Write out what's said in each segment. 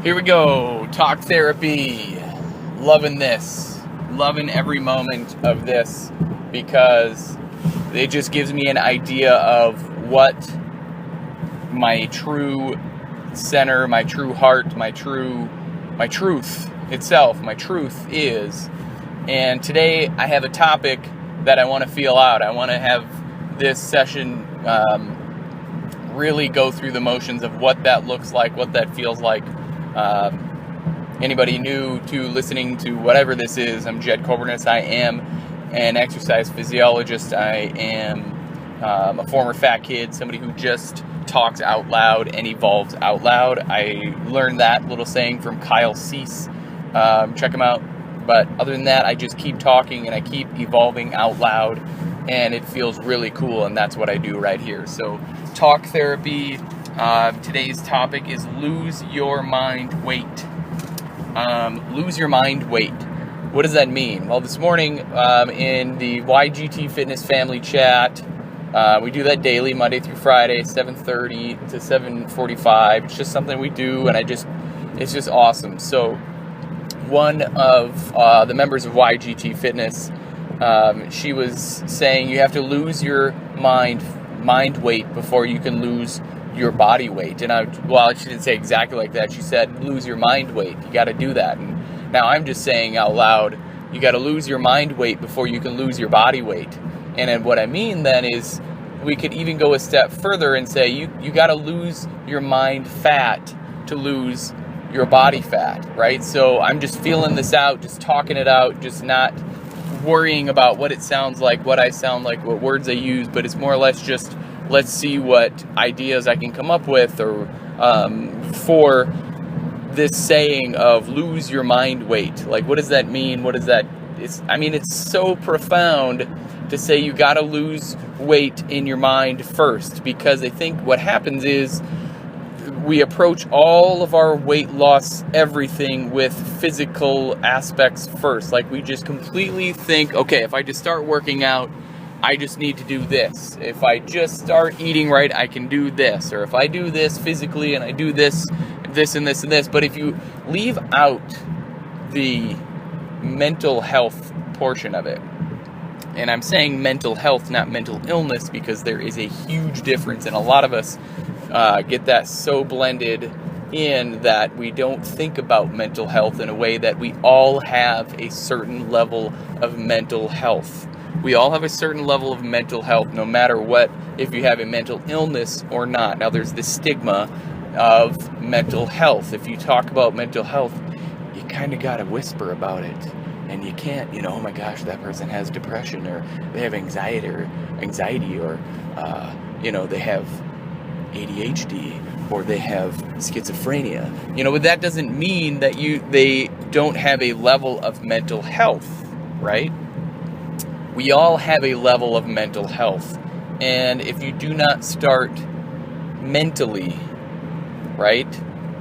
Here we go. Talk therapy. Loving this. Loving every moment of this because it just gives me an idea of what my true center, my true heart, my truth itself, my truth is. And today I have a topic that I want to feel out. I want to have this session really go through the motions of what that looks like, what that feels like. Anybody new to listening to whatever this is, I'm Jed Coburnis. I am an exercise physiologist. I am a former fat kid, somebody who just talks out loud and evolves out loud. I learned that little saying from Kyle Cease. Check him out. But other than that, I just keep talking and I keep evolving out loud, and it feels really cool, and that's what I do right here. So, talk therapy. Today's topic is lose your mind weight. Lose your mind weight. What does that mean? Well, this morning in the YGT Fitness Family Chat, we do that daily, Monday through Friday, 7:30 to 7:45. It's just something we do, and it's just awesome. So, one of the members of YGT Fitness, she was saying you have to lose your mind weight before you can lose your body weight. And she didn't say exactly like that. She said, lose your mind weight. You got to do that. And now I'm just saying out loud, you got to lose your mind weight before you can lose your body weight. And then what I mean then is we could even go a step further and say you got to lose your mind fat to lose your body fat, right? So I'm just feeling this out, just talking it out, just not worrying about what it sounds like, what I sound like, what words I use, but it's more or less just let's see what ideas I can come up with or for this saying of lose your mind weight. Like, what does that mean? What is that? It's so profound to say you got to lose weight in your mind first, because I think what happens is we approach all of our weight loss, everything, with physical aspects first. Like, we just completely think, okay, if I just start working out, I just need to do this. If I just start eating right, I can do this. Or if I do this physically and I do this, and this, and this. But if you leave out the mental health portion of it, and I'm saying mental health, not mental illness, because there is a huge difference, and a lot of us get that so blended in that we don't think about mental health in a way that we all have a certain level of mental health. We all have a certain level of mental health, no matter what, if you have a mental illness or not. Now, there's the stigma of mental health. If you talk about mental health, you kind of got to whisper about it. And you can't, oh my gosh, that person has depression, or they have anxiety, or they have ADHD, or they have schizophrenia. But that doesn't mean that they don't have a level of mental health, right? We all have a level of mental health. And if you do not start mentally, right?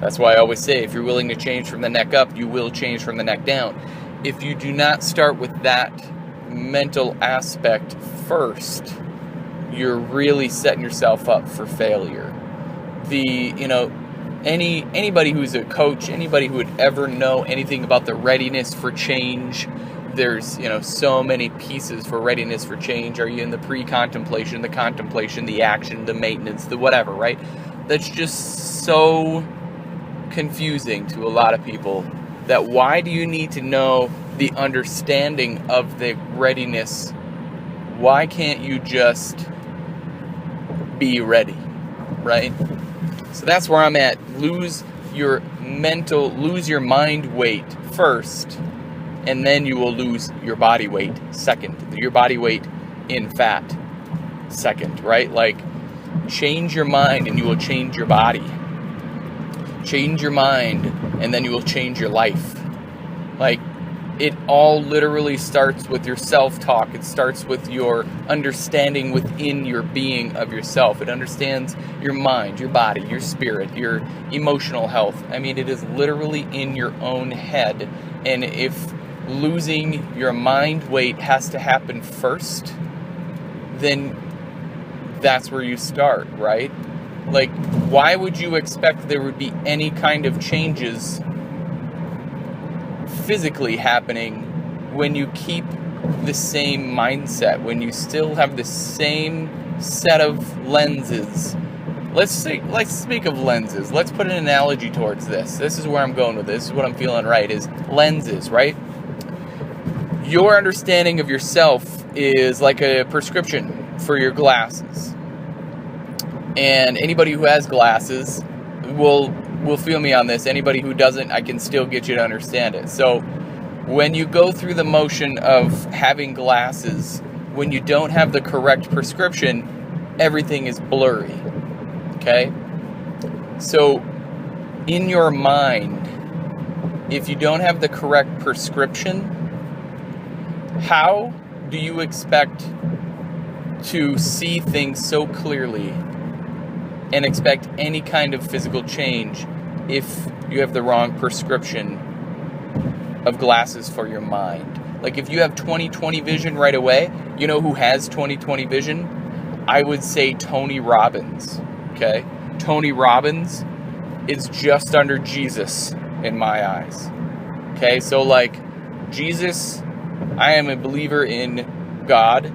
That's why I always say, if you're willing to change from the neck up, you will change from the neck down. If you do not start with that mental aspect first, you're really setting yourself up for failure. Anybody who's a coach, anybody who would ever know anything about the readiness for change, there's, so many pieces for readiness for change. Are you in the pre-contemplation, the contemplation, the action, the maintenance, the whatever, right? That's just so confusing to a lot of people. That why do you need to know the understanding of the readiness? Why can't you just be ready, right? So that's where I'm at. Lose your mind weight first, and then you will lose your body weight second. Your body weight in fat second, right? Like, change your mind and you will change your body. Change your mind and then you will change your life. Like, it all literally starts with your self-talk. It starts with your understanding within your being of yourself. It understands your mind, your body, your spirit, your emotional health. It is literally in your own head. And if losing your mind weight has to happen first, then that's where you start, right? Like, why would you expect there would be any kind of changes physically happening when you keep the same mindset, when you still have the same set of lenses? Let's speak of lenses. Let's put an analogy towards this. This is where I'm going with this. This is what I'm feeling right, is lenses, right? Your understanding of yourself is like a prescription for your glasses. And anybody who has glasses will feel me on this. Anybody who doesn't, I can still get you to understand it. So when you go through the motion of having glasses, when you don't have the correct prescription, everything is blurry. Okay? So in your mind, if you don't have the correct prescription, how do you expect to see things so clearly and expect any kind of physical change if you have the wrong prescription of glasses for your mind? Like, if you have 20/20 vision right away, you know who has 20/20 vision? I would say Tony Robbins. Okay? Tony Robbins is just under Jesus in my eyes. Okay? So, like, Jesus, I am a believer in God,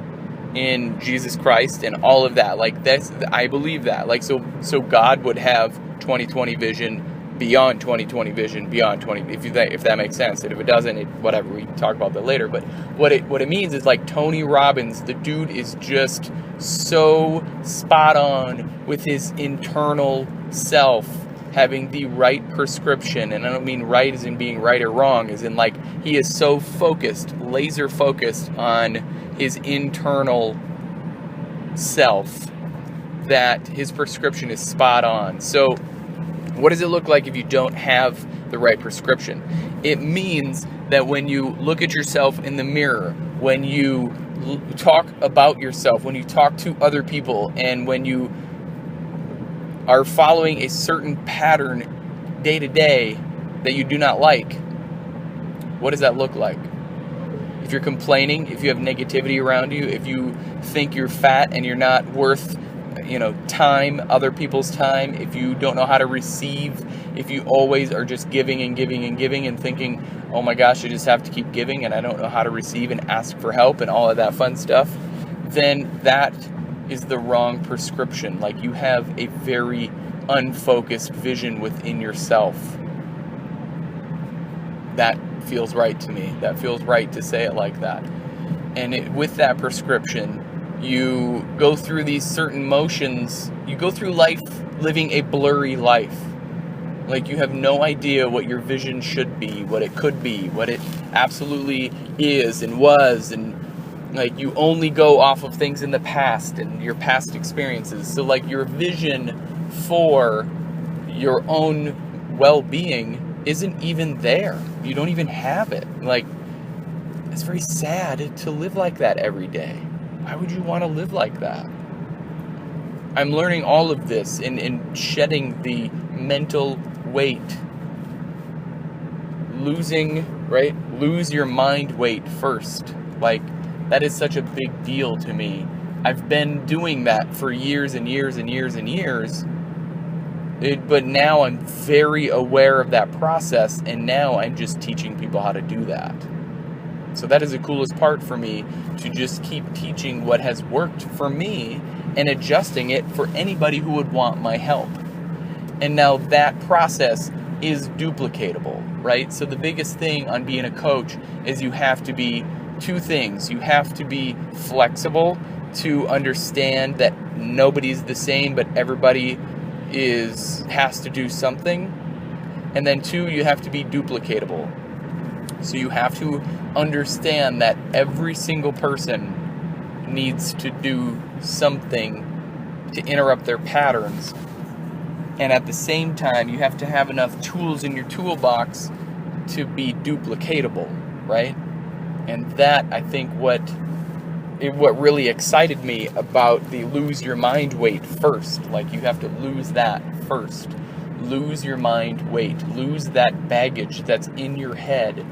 in Jesus Christ, and all of that. Like, that's, I believe that. Like, so God would have 20/20 vision, beyond 20/20 vision, beyond 20, if that makes sense. And if it doesn't, whatever, we can talk about that later. But what it means is, like, Tony Robbins, the dude is just so spot on with his internal self, having the right prescription. And I don't mean right as in being right or wrong, as in, like, he is so focused, laser focused on his internal self that his prescription is spot on. So what does it look like if you don't have the right prescription? It means that when you look at yourself in the mirror, when you talk about yourself, when you talk to other people, and when you are following a certain pattern day to day that you do not like, what does that look like? If you're complaining, if you have negativity around you, if you think you're fat and you're not worth, time, other people's time, if you don't know how to receive, if you always are just giving and giving and giving and thinking, oh my gosh, I just have to keep giving and I don't know how to receive and ask for help and all of that fun stuff, then that is the wrong prescription. Like, you have a very unfocused vision within yourself. That feels right to me. That feels right to say it like that. And with that prescription, you go through these certain motions. You go through life living a blurry life. Like, you have no idea what your vision should be, what it could be, what it absolutely is and was, and like, you only go off of things in the past and your past experiences. So, like, your vision for your own well-being isn't even there. You don't even have it. Like, it's very sad to live like that every day. Why would you want to live like that? I'm learning all of this in shedding the mental weight. Lose your mind weight first. Like, that is such a big deal to me. I've been doing that for years and years and years and years. But now I'm very aware of that process, and now I'm just teaching people how to do that. So that is the coolest part for me, to just keep teaching what has worked for me and adjusting it for anybody who would want my help. And now that process is duplicatable, right? So the biggest thing on being a coach is you have to be two things. You have to be flexible to understand that nobody's the same, but everybody has to do something. And then two, you have to be duplicatable. So you have to understand that every single person needs to do something to interrupt their patterns. And at the same time, you have to have enough tools in your toolbox to be duplicatable, right? And that, I think, what really excited me about the lose your mind weight first. Like, you have to lose that first. Lose your mind weight. Lose that baggage that's in your head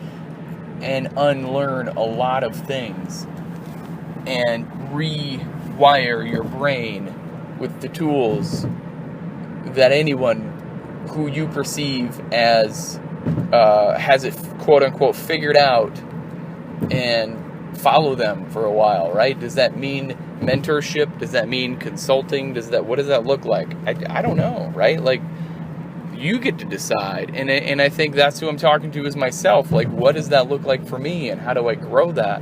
and unlearn a lot of things and rewire your brain with the tools that anyone who you perceive as has it quote unquote figured out and follow them for a while, right? Does that mean mentorship? Does that mean consulting? What does that look like? I don't know, right? Like, you get to decide, and I think that's who I'm talking to is myself. Like, what does that look like for me, and how do I grow that?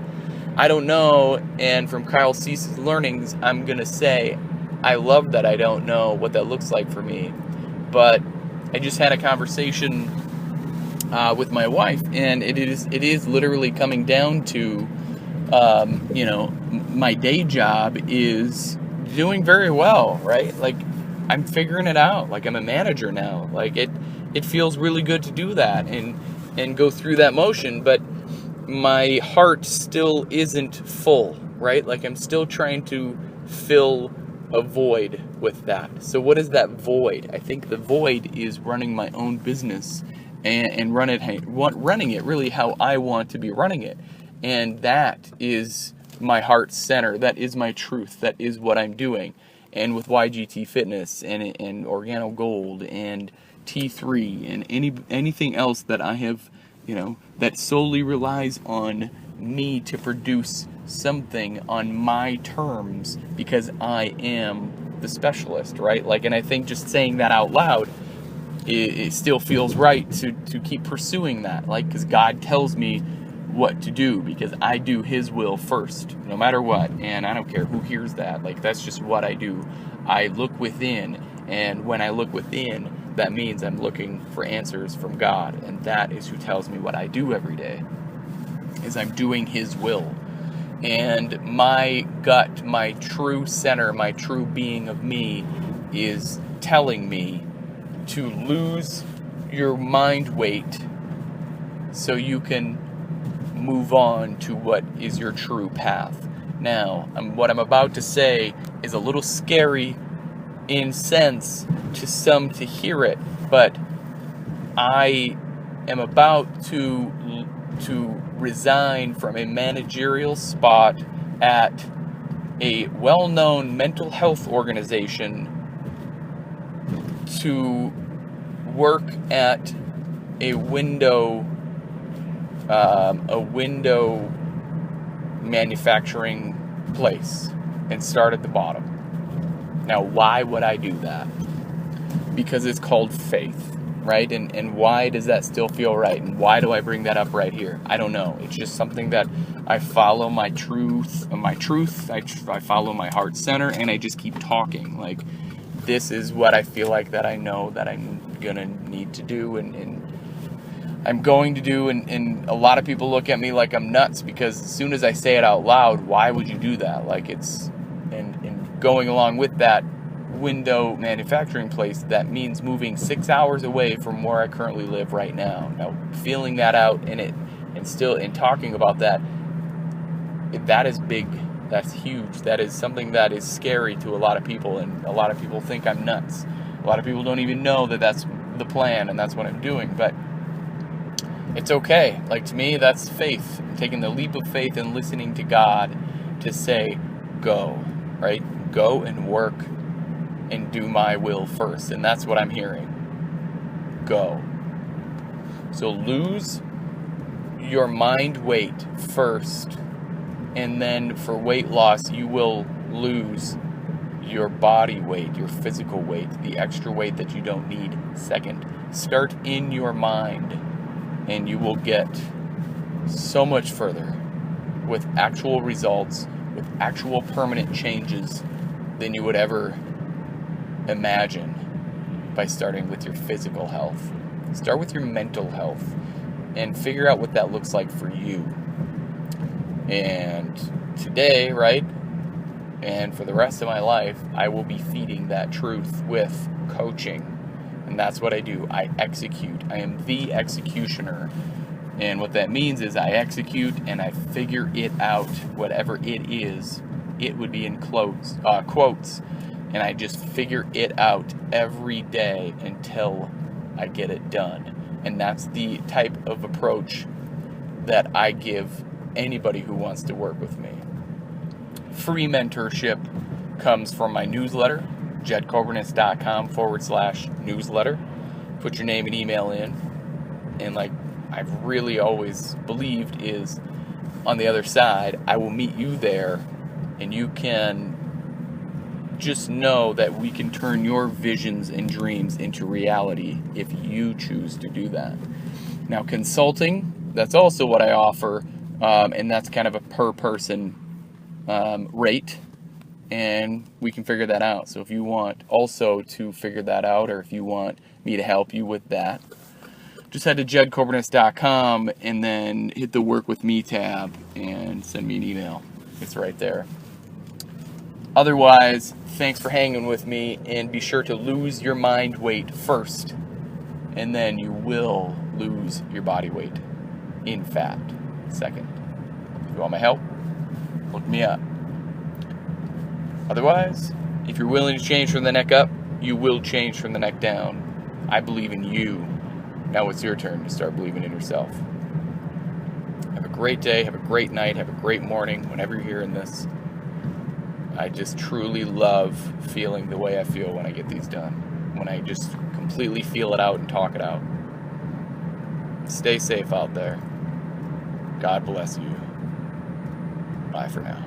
I don't know. And from Kyle Cease's learnings, I'm gonna say I love that I don't know what that looks like for me. But I just had a conversation with my wife, and it is literally coming down to my day job is doing very well, right? Like, I'm figuring it out. Like, I'm a manager now. Like, it feels really good to do that and go through that motion, but my heart still isn't full, right? Like, I'm still trying to fill a void with that. So what is that void? I think the void is running my own business and running it really how I want to be running it. And that is my heart's center. That is my truth. That is what I'm doing. And with YGT Fitness and Organo Gold and T3 and anything else that I have, that solely relies on me to produce something on my terms because I am the specialist, right? Like, and I think just saying that out loud, it still feels right to keep pursuing that, like, because God tells me what to do, because I do His will first, no matter what, and I don't care who hears that. Like, that's just what I do. I look within, and when I look within, that means I'm looking for answers from God, and that is who tells me what I do every day, is I'm doing His will. And my gut, my true center, my true being of me is telling me to lose your mind weight so you can move on to what is your true path. Now, what I'm about to say is a little scary in sense to some to hear it, but I am about to resign from a managerial spot at a well-known mental health organization to work at a window manufacturing place and start at the bottom. Now, why would I do that? Because it's called faith, right? And why does that still feel right? And why do I bring that up right here? I don't know. It's just something that I follow my truth. I follow my heart center, and I just keep talking. Like, this is what I feel like that I know that I'm gonna need to do, and I'm going to do, and a lot of people look at me like I'm nuts, because as soon as I say it out loud, why would you do that? Like, it's, and going along with that window manufacturing place, that means moving 6 hours away from where I currently live right now. Now, feeling that out and talking about that, that is big. That's huge. That is something that is scary to a lot of people, and a lot of people think I'm nuts. A lot of people don't even know that that's the plan and that's what I'm doing, but it's okay. Like, to me, that's faith. I'm taking the leap of faith and listening to God to say, go, right? Go and work and do my will first. And that's what I'm hearing. Go. So lose your mind weight first. And then for weight loss, you will lose your body weight, your physical weight, the extra weight that you don't need second. Start in your mind, and you will get so much further with actual results, with actual permanent changes than you would ever imagine by starting with your physical health. Start with your mental health and figure out what that looks like for you. And today, right, and for the rest of my life, I will be feeding that truth with coaching. And that's what I do. I execute. I am the executioner. And what that means is I execute and I figure it out, whatever it is. It would be in quotes. And I just figure it out every day until I get it done. And that's the type of approach that I give anybody who wants to work with me. Free mentorship comes from my newsletter. jedkobernis.com/newsletter. Put your name and email in. And like I've really always believed is on the other side, I will meet you there, and you can just know that we can turn your visions and dreams into reality if you choose to do that. Now, consulting, that's also what I offer, and that's kind of a per person rate, and we can figure that out. So if you want also to figure that out, or if you want me to help you with that, just head to jedkobernis.com and then hit the Work With Me tab and send me an email. It's right there. Otherwise, thanks for hanging with me, and be sure to lose your mind weight first, and then you will lose your body weight in fat second. If you want my help, look me up. Otherwise, if you're willing to change from the neck up, you will change from the neck down. I believe in you. Now it's your turn to start believing in yourself. Have a great day, have a great night, have a great morning, whenever you're hearing this. I just truly love feeling the way I feel when I get these done. When I just completely feel it out and talk it out. Stay safe out there. God bless you. Bye for now.